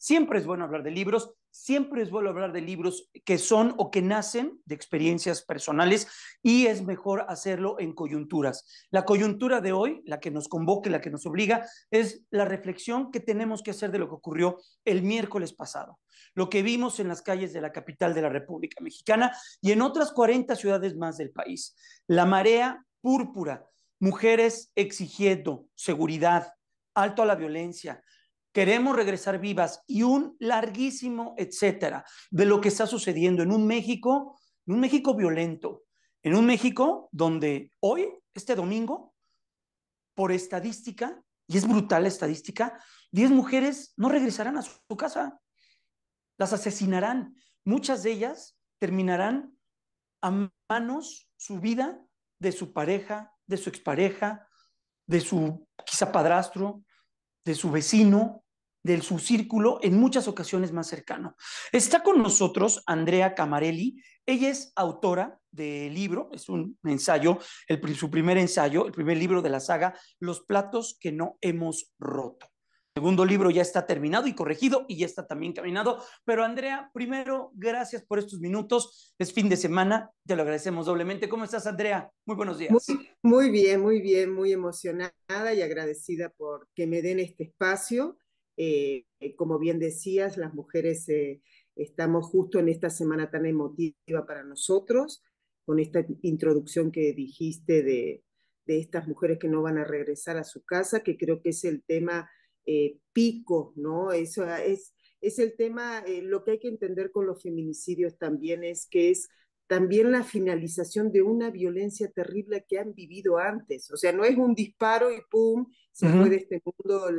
Siempre es bueno hablar de libros, siempre es bueno hablar de libros que son o que nacen de experiencias personales y es mejor hacerlo en coyunturas. La coyuntura de hoy, la que nos convoca, la que nos obliga, es la reflexión que tenemos que hacer de lo que ocurrió el miércoles pasado, lo que vimos en las calles de la capital de la República Mexicana y en otras 40 ciudades más del país. La marea púrpura, mujeres exigiendo seguridad, alto a la violencia, queremos regresar vivas y un larguísimo etcétera de lo que está sucediendo en un México violento, en un México donde hoy, este domingo, por estadística, y es brutal la estadística, 10 mujeres no regresarán a su casa, las asesinarán. Muchas de ellas terminarán a manos su vida de su pareja, de su expareja, de su quizá padrastro, de su vecino, de su círculo, en muchas ocasiones más cercano. Está con nosotros Andrea Camarelli. Ella es autora del libro, es un ensayo, su primer ensayo, el primer libro de la saga, Los platos que no hemos roto. El segundo libro ya está terminado y corregido y ya está también caminado. Pero Andrea, primero, gracias por estos minutos. Es fin de semana, te lo agradecemos doblemente. ¿Cómo estás, Andrea? Muy buenos días. Muy bien, muy emocionada y agradecida por que me den este espacio. Como bien decías, las mujeres estamos justo en esta semana tan emotiva para nosotros, con esta introducción que dijiste de estas mujeres que no van a regresar a su casa, que creo que es el tema pico, ¿no? Es el tema, lo que hay que entender con los feminicidios también es que es también la finalización de una violencia terrible que han vivido antes. O sea, no es un disparo y ¡pum! Uh Se fue de -huh. este mundo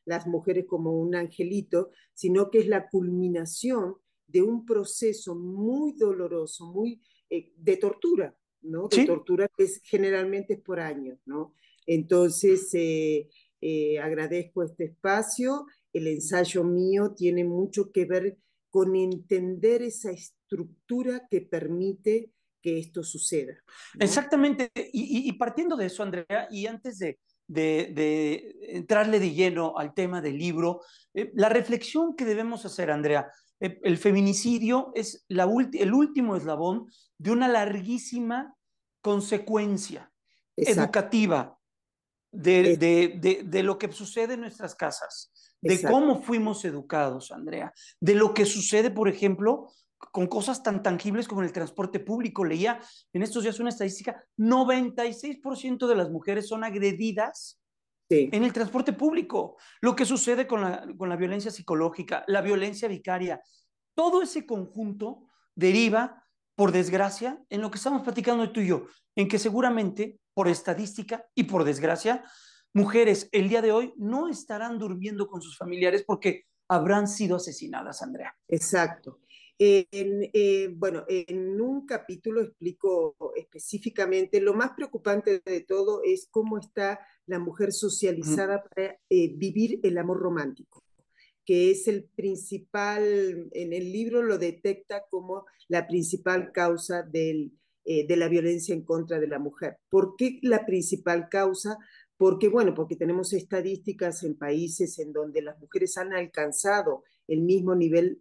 las mujeres como un angelito, sino que es la culminación de un proceso muy doloroso, muy de tortura, ¿no? De Sí. tortura que generalmente es por años, ¿no? Entonces, agradezco este espacio. El ensayo mío tiene mucho que ver con entender esa estructura que permite que esto suceda, ¿no? Exactamente. Y partiendo de eso, Andrea, y antes de entrarle de lleno al tema del libro, la reflexión que debemos hacer, Andrea, el feminicidio es el último eslabón de una larguísima consecuencia Exacto, educativa es, de lo que sucede en nuestras casas, de exacto. cómo fuimos educados, Andrea, de lo que sucede, por ejemplo, con cosas tan tangibles como el transporte público. Leía en estos días una estadística, 96% de las mujeres son agredidas Sí, en el transporte público, lo que sucede con la violencia psicológica, la violencia vicaria, todo ese conjunto deriva, por desgracia, en lo que estamos platicando tú y yo, en que seguramente, por estadística y por desgracia, mujeres el día de hoy no estarán durmiendo con sus familiares porque habrán sido asesinadas, Andrea. exacto. Bueno, en un capítulo explico específicamente, lo más preocupante de todo es cómo está la mujer Uh -huh. socializada para vivir el amor romántico, que es el principal, en el libro lo detecta como la principal causa de la violencia en contra de la mujer. ¿Por qué la principal causa? Porque, bueno, porque tenemos estadísticas en países en donde las mujeres han alcanzado el mismo nivel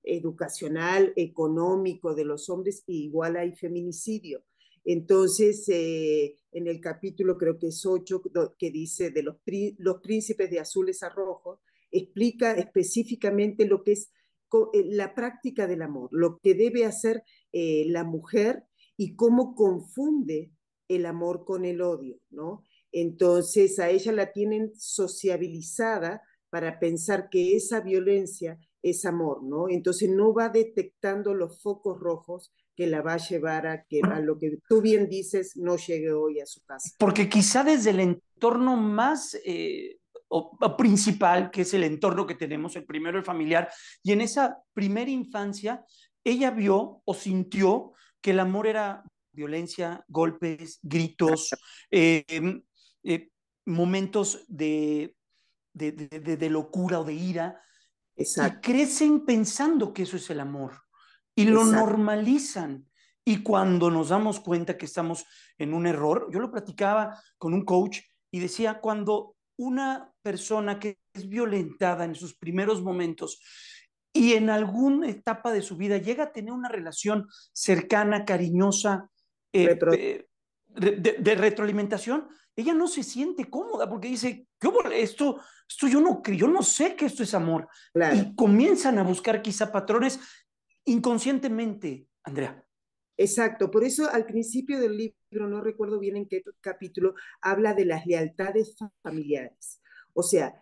educacional, económico de los hombres, y igual hay feminicidio. Entonces, en el capítulo, creo que es 8, que dice de los príncipes de azules a rojos, explica específicamente lo que es la práctica del amor, lo que debe hacer la mujer y cómo confunde el amor con el odio, ¿no? Entonces a ella la tienen sociabilizada para pensar que esa violencia es amor, ¿no? Entonces no va detectando los focos rojos que la va a llevar a lo que tú bien dices, no llegue hoy a su casa. Porque quizá desde el entorno más o principal, que es el entorno que tenemos, el primero, el familiar, y en esa primera infancia, ella vio o sintió que el amor era violencia, golpes, gritos, eh, momentos de locura o de ira, y Exacto, crecen pensando que eso es el amor y lo exacto, normalizan. Y cuando nos damos cuenta que estamos en un error, yo lo platicaba con un coach y decía, cuando una persona que es violentada en sus primeros momentos y en alguna etapa de su vida llega a tener una relación cercana, cariñosa, Repro de retroalimentación, ella no se siente cómoda porque dice, esto yo no sé que esto es amor. claro. Y comienzan a buscar quizá patrones inconscientemente, Andrea. Exacto, por eso al principio del libro, no recuerdo bien en qué capítulo, habla de las lealtades familiares. O sea,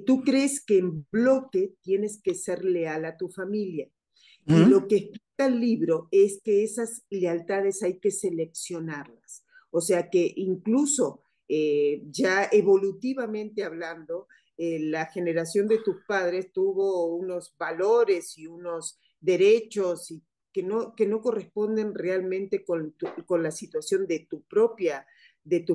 tú crees que en bloque tienes que ser leal a tu familia. Y lo ¿Mm? que explica el libro es que esas lealtades hay que seleccionarlas. O sea que incluso ya evolutivamente hablando, la generación de tus padres tuvo unos valores y unos derechos y que no corresponden realmente con la situación de tu propia de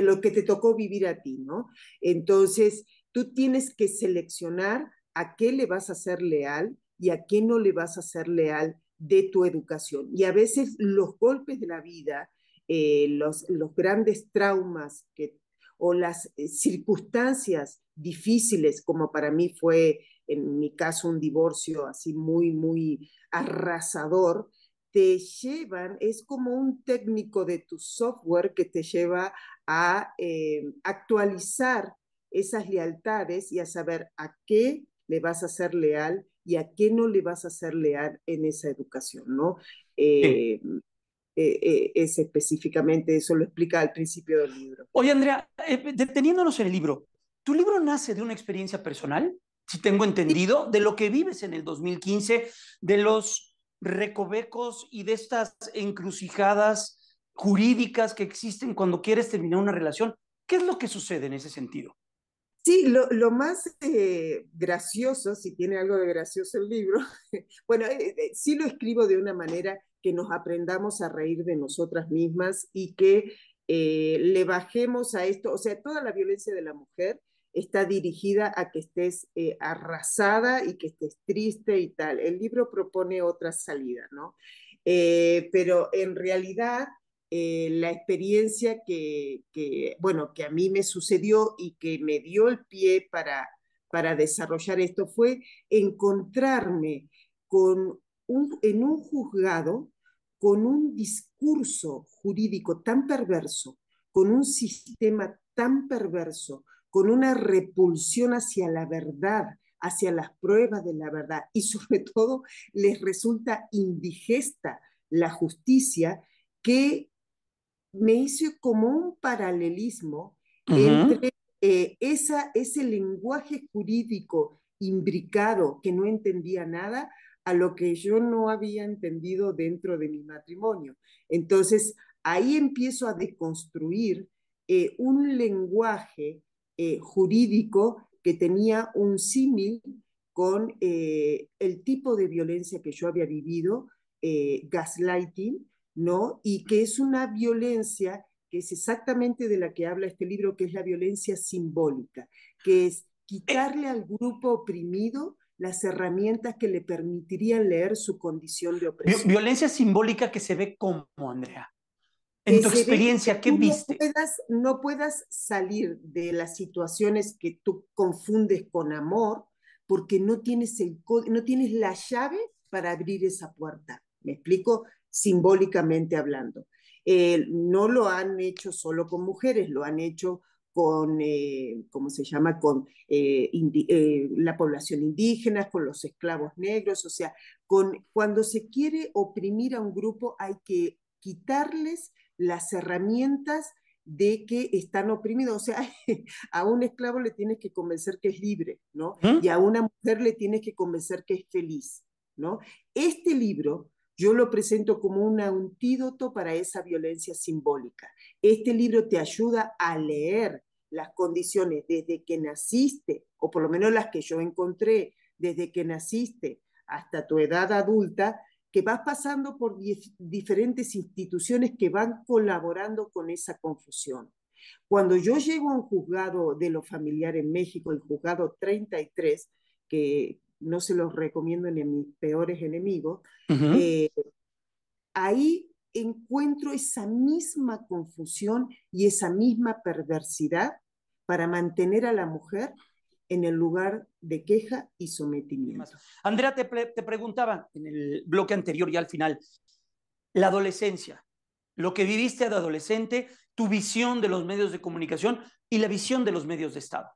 lo que te tocó vivir a ti, ¿no? Entonces, tú tienes que seleccionar a qué le vas a ser leal y a qué no le vas a ser leal de tu educación. Y a veces los golpes de la vida, los grandes traumas o las circunstancias difíciles, como para mí fue en mi caso un divorcio así muy, muy arrasador, te llevan, es como un técnico de tu software que te lleva a actualizar esas lealtades y a saber a qué le vas a ser leal y a qué no le vas a ser leal en esa educación, ¿no? Sí. Eh, es específicamente eso, lo explica al principio del libro. Oye, Andrea, deteniéndonos en el libro, ¿tu libro nace de una experiencia personal? Si tengo entendido, de lo que vives en el 2015, de los recovecos y de estas encrucijadas jurídicas que existen cuando quieres terminar una relación. ¿Qué es lo que sucede en ese sentido? Sí, lo más gracioso, si tiene algo de gracioso el libro, bueno, sí lo escribo de una manera que nos aprendamos a reír de nosotras mismas y que le bajemos a esto, o sea, toda la violencia de la mujer está dirigida a que estés arrasada y que estés triste y tal. El libro propone otra salida, ¿no? Pero en realidad la experiencia bueno, que a mí me sucedió y que me dio el pie para desarrollar esto fue encontrarme en un juzgado con un discurso jurídico tan perverso, con un sistema tan perverso, con una repulsión hacia la verdad, hacia las pruebas de la verdad y sobre todo les resulta indigesta la justicia que me hizo como un paralelismo Ujú. entre ese lenguaje jurídico imbricado que no entendía nada a lo que yo no había entendido dentro de mi matrimonio. Entonces, ahí empiezo a deconstruir un lenguaje jurídico que tenía un símil con el tipo de violencia que yo había vivido, gaslighting, ¿no? Y que es una violencia que es exactamente de la que habla este libro, que es la violencia simbólica, que es Eh, quitarle al grupo oprimido las herramientas que le permitirían leer su condición de opresión. violencia simbólica que se ve como, Andrea. En Que tu se ve que experiencia, ¿qué tú viste? no puedas salir de las situaciones que tú confundes con amor porque no tienes, no tienes la llave para abrir esa puerta. ¿Me explico? Simbólicamente hablando. No lo han hecho solo con mujeres, lo han hecho con, ¿cómo se llama?, con la población indígena, con los esclavos negros, o sea, cuando se quiere oprimir a un grupo hay que quitarles las herramientas de que están oprimidos. O sea, a un esclavo le tienes que convencer que es libre, ¿no? Y ¿Mm? a una mujer le tienes que convencer que es feliz, ¿no? Este libro yo lo presento como un antídoto para esa violencia simbólica. Este libro te ayuda a leer las condiciones desde que naciste, o por lo menos las que yo encontré, desde que naciste hasta tu edad adulta, que vas pasando por diferentes instituciones que van colaborando con esa confusión. Cuando yo llego a un juzgado de lo familiar en México, el juzgado 33, que no se los recomiendo ni a mis peores enemigos, Ujú. eh, ahí encuentro esa misma confusión y esa misma perversidad para mantener a la mujer en el lugar de queja y sometimiento. Andrea, te preguntaba en el bloque anterior y al final, la adolescencia, lo que viviste de adolescente, tu visión de los medios de comunicación y la visión de los medios de Estado.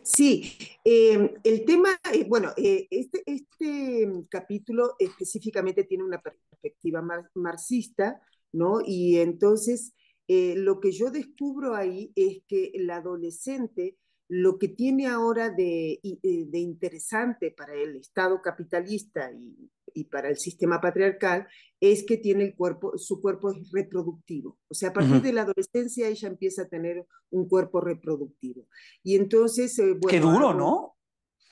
Sí, el tema, bueno, este capítulo específicamente tiene una perspectiva marxista, ¿no? Y entonces lo que yo descubro ahí es que el adolescente lo que tiene ahora de interesante para el Estado capitalista y para el sistema patriarcal es que tiene el cuerpo, su cuerpo es reproductivo. O sea, a partir de la adolescencia ella empieza a tener un cuerpo reproductivo. Y entonces, Qué bueno, duro, ¿no?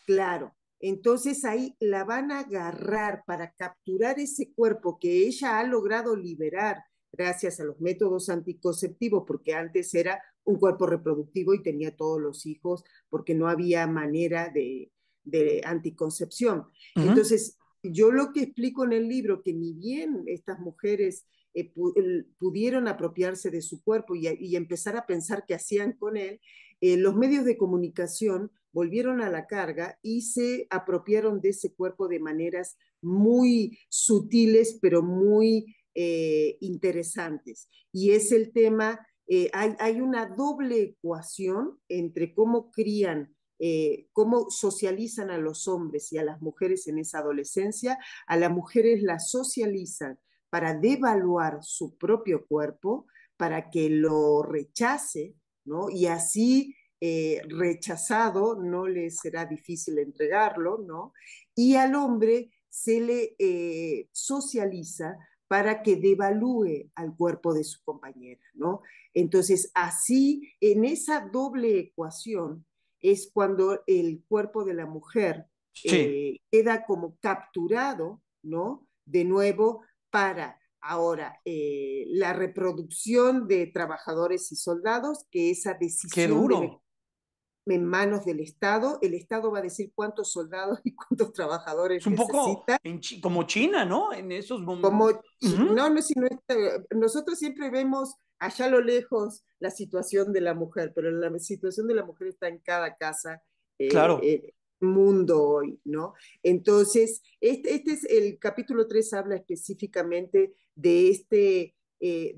claro, entonces ahí la van a agarrar para capturar ese cuerpo que ella ha logrado liberar gracias a los métodos anticonceptivos, porque antes era un cuerpo reproductivo y tenía todos los hijos porque no había manera de anticoncepción. Entonces, yo lo que explico en el libro, que ni bien estas mujeres pudieron apropiarse de su cuerpo y empezar a pensar qué hacían con él, los medios de comunicación volvieron a la carga y se apropiaron de ese cuerpo de maneras muy sutiles, pero muy interesantes. Y es el tema, hay una doble ecuación entre cómo crían, cómo socializan a los hombres y a las mujeres en esa adolescencia. A las mujeres las socializan para devaluar su propio cuerpo, para que lo rechace, ¿no? Y así rechazado no le será difícil entregarlo, ¿no? Y al hombre se le socializa para que devalúe al cuerpo de su compañera, ¿no? Entonces, así, en esa doble ecuación, es cuando el cuerpo de la mujer Sí. queda como capturado, ¿no? De nuevo para ahora la reproducción de trabajadores y soldados, que esa Qué decisión debe duro. en manos del Estado. El Estado va a decir cuántos soldados y cuántos trabajadores Es un poco necesita. como China, ¿no? En esos Como, momentos. Uh-huh. no, no, si no, nosotros siempre vemos allá a lo lejos la situación de la mujer, pero la situación de la mujer está en cada casa, Claro. mundo hoy, ¿no? Entonces, este es el capítulo 3 habla específicamente de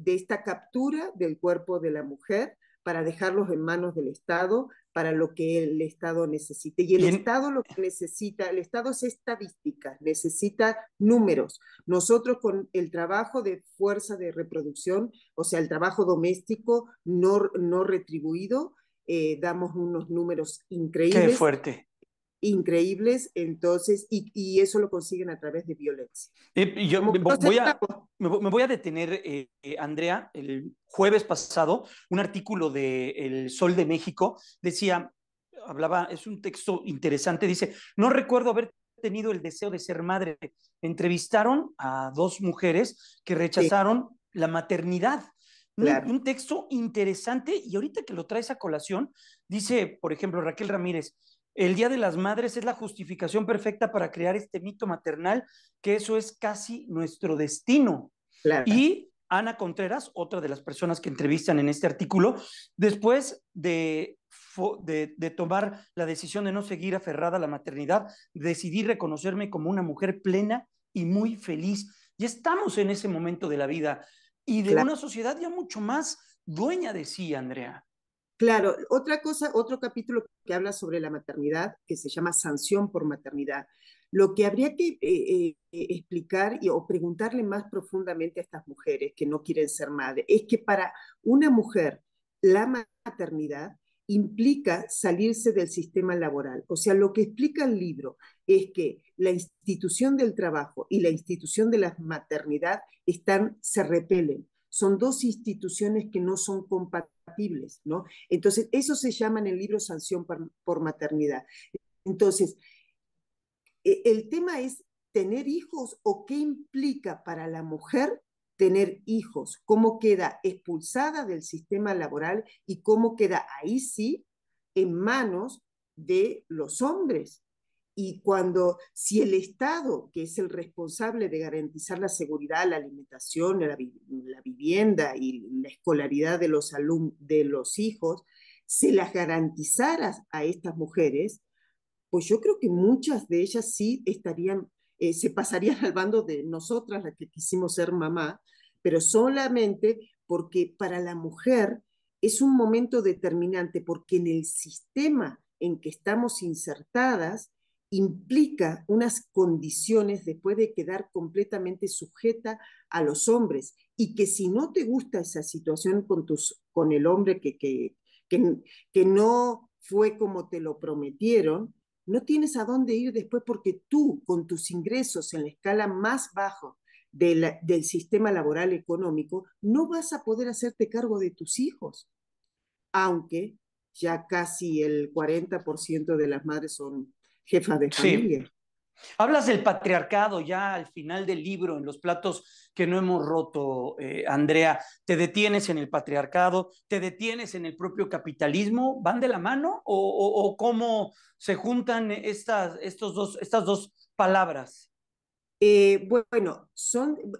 esta captura del cuerpo de la mujer para dejarlos en manos del Estado, para lo que el Estado necesite. Y el Y en, Estado lo que necesita, el Estado es estadística, necesita números. Nosotros con el trabajo de fuerza de reproducción, o sea, el trabajo doméstico no retribuido, damos unos números qué increíbles, fuerte. increíbles, entonces, y eso lo consiguen a través de violencia. Yo Como me que no se voy a, acabó. me voy a detener, Andrea, el jueves pasado, un artículo de El Sol de México decía, hablaba, es un texto interesante, dice, no recuerdo haber tenido el deseo de ser madre. Entrevistaron a dos mujeres que Sí, rechazaron la maternidad. claro, Un texto interesante y ahorita que lo traes a colación, dice, por ejemplo, Raquel Ramírez, el Día de las Madres es la justificación perfecta para crear este mito maternal, que eso es casi nuestro destino. claro. Y Ana Contreras, otra de las personas que entrevistan en este artículo, después de tomar la decisión de no seguir aferrada a la maternidad, decidí reconocerme como una mujer plena y muy feliz. Y estamos en ese momento de la vida y de Claro. una sociedad ya mucho más dueña de sí, Andrea. Claro, otra cosa, otro capítulo que habla sobre la maternidad, que se llama sanción por maternidad. Lo que habría que explicar o preguntarle más profundamente a estas mujeres que no quieren ser madres es que para una mujer la maternidad implica salirse del sistema laboral. O sea, lo que explica el libro es que la institución del trabajo y la institución de la maternidad se repelen. Son dos instituciones que no son compatibles, ¿no? Entonces, eso se llama en el libro sanción por maternidad. Entonces, el tema es tener hijos o qué implica para la mujer tener hijos, cómo queda expulsada del sistema laboral y cómo queda ahí sí en manos de los hombres. Y cuando, si el Estado, que es el responsable de garantizar la seguridad, la alimentación, la vivienda y la escolaridad de los hijos, se las garantizaras a estas mujeres, pues yo creo que muchas de ellas sí estarían, se pasarían al bando de nosotras, las que quisimos ser mamá, pero solamente porque para la mujer es un momento determinante, porque en el sistema en que estamos insertadas implica unas condiciones después de quedar completamente sujeta a los hombres, y que si no te gusta esa situación con el hombre que no fue como te lo prometieron, no tienes a dónde ir después, porque tú, con tus ingresos en la escala más baja del sistema laboral económico, no vas a poder hacerte cargo de tus hijos, aunque ya casi el 40% de las madres son jefas de Sí. familia. Hablas del patriarcado ya al final del libro, en los platos que no hemos roto, Andrea. ¿Te detienes en el patriarcado? ¿Te detienes en el propio capitalismo? ¿Van de la mano? ¿O cómo se juntan estas dos palabras? Bueno,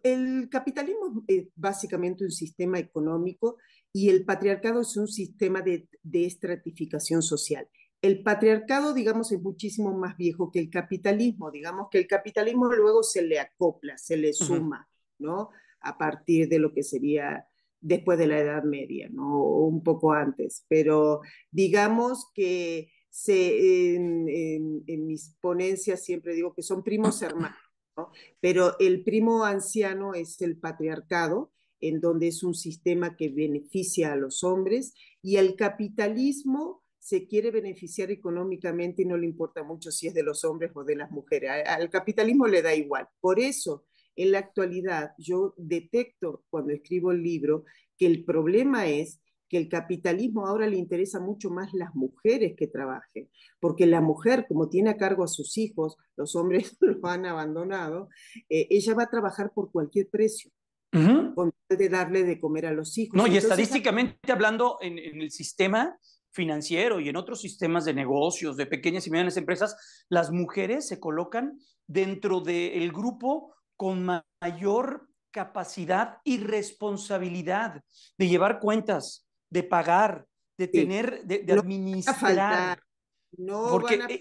el capitalismo es básicamente un sistema económico, y el patriarcado es un sistema de estratificación social. El patriarcado, digamos, es muchísimo más viejo que el capitalismo. Digamos que el capitalismo luego se le acopla, se le Uh -huh. suma, ¿no? A partir de lo que sería después de la Edad Media, ¿no? O un poco antes. Pero digamos que en mis ponencias siempre digo que son primos hermanos, ¿no? Pero el primo anciano es el patriarcado, en donde es un sistema que beneficia a los hombres, y el capitalismo se quiere beneficiar económicamente y no le importa mucho si es de los hombres o de las mujeres. Al capitalismo le da igual. Por eso, en la actualidad, yo detecto cuando escribo el libro que el problema es que el capitalismo ahora le interesa mucho más las mujeres que trabajen, porque la mujer, como tiene a cargo a sus hijos, los hombres los han abandonado, ella va a trabajar por cualquier precio, Uh -huh. con tal de darle de comer a los No, hijos. y Entonces, estadísticamente hablando, en el sistema financiero y en otros sistemas de negocios, de pequeñas y medianas empresas, las mujeres se colocan dentro del grupo con mayor capacidad y responsabilidad de llevar cuentas, de pagar, de sí, tener, de no van a faltar, administrar, no van porque a faltar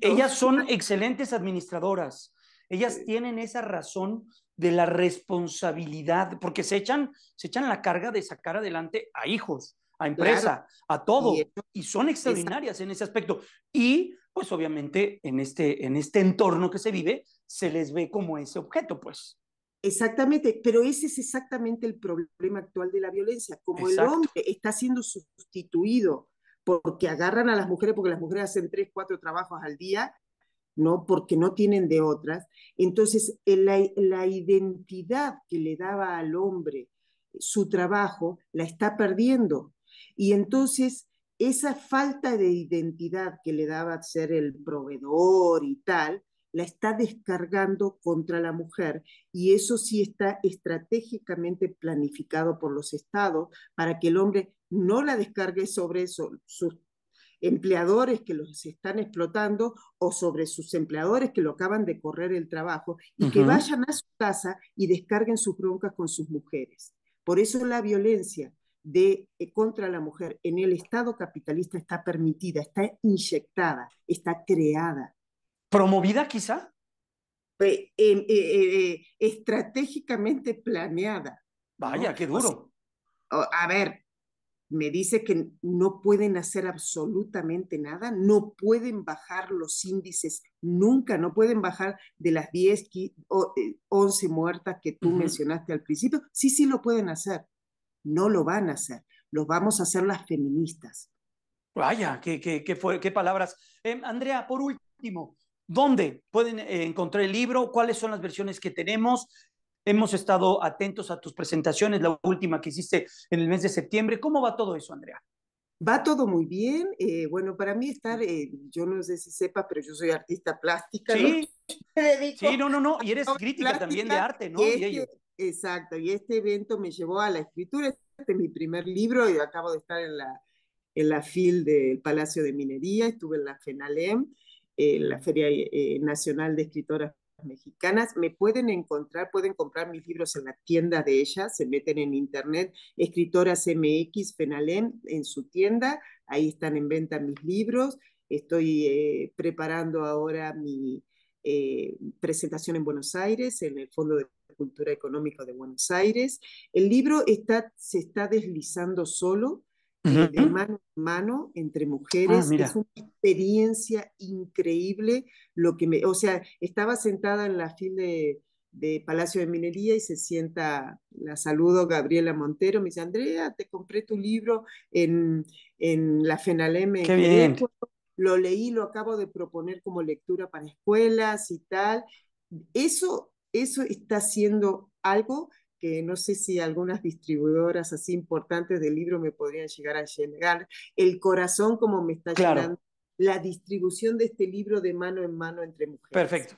ellas momentos. son excelentes administradoras. Ellas tienen esa razón de la responsabilidad, porque se echan la carga de sacar adelante a hijos, a Claro, empresa, a y todo, eso y son es extraordinarias en ese aspecto. Y pues obviamente en este entorno que se vive, se les ve como ese objeto, pues. exactamente, pero ese es exactamente el problema actual de la violencia. Como el Exacto. hombre está siendo sustituido porque agarran a las mujeres, porque las mujeres hacen 3, 4 trabajos al día, ¿no? Porque no tienen de otras. Entonces, la identidad que le daba al hombre su trabajo la está perdiendo. Y entonces, esa falta de identidad que le daba ser el proveedor y tal, la está descargando contra la mujer, y eso sí está estratégicamente planificado por los estados para que el hombre no la descargue sobre eso, sus empleadores que los están explotando, o sobre sus empleadores que lo acaban de correr el trabajo, Uh y que -huh. vayan a su casa y descarguen sus broncas con sus mujeres. Por eso la violencia contra la mujer en el Estado capitalista está permitida, está inyectada, está creada. Promovida quizá. Estratégicamente planeada, ¿no? Vaya, qué O sea, duro. a ver, me dice que no pueden hacer absolutamente nada, no pueden bajar los índices nunca, no pueden bajar de las 10, 11 muertas que Uh tú -huh. mencionaste al principio. Sí, sí lo pueden hacer, no lo van a hacer, lo vamos a hacer las feministas. Vaya, qué palabras. Andrea, por último, ¿dónde pueden encontrar el libro? ¿Cuáles son las versiones que tenemos? Hemos estado atentos a tus presentaciones, la última que hiciste en el mes de septiembre. ¿Cómo va todo eso, Andrea? Va todo muy bien. Bueno, para mí estar, yo no sé si sepa, pero yo soy artista plástica, ¿no? Sí, Me sí, dedico no, no, no. a Y eres la obra crítica también de plástica, arte, y ¿no? Y ello. exacto, y este evento me llevó a la escritura. Este es mi primer libro y acabo de estar en la FIL del Palacio de Minería, estuve en la FENALEM, la Feria Nacional de Escritoras mexicanas. Me pueden encontrar, pueden comprar mis libros en la tienda de ellas, se meten en internet, Escritoras MX, Fenalem, en su tienda, ahí están en venta mis libros. Estoy preparando ahora mi presentación en Buenos Aires, en el Fondo de Cultura Económica de Buenos Aires. El libro se está deslizando solo, de Ujú. mano en mano, entre Ah, mujeres. Es mira, una experiencia increíble. O sea, estaba sentada en la fila de Palacio de Minería y se sienta, la saludo, Gabriela Montero, me dice, Andrea, te compré tu libro en la FENALEM en qué bien. Querétaro, lo leí, lo acabo de proponer como lectura para escuelas y tal. Eso está haciendo algo que no sé si algunas distribuidoras así importantes de libros me podrían llegar a llegar el corazón como me está llenando Claro, la distribución de este libro de mano en mano entre mujeres. perfecto.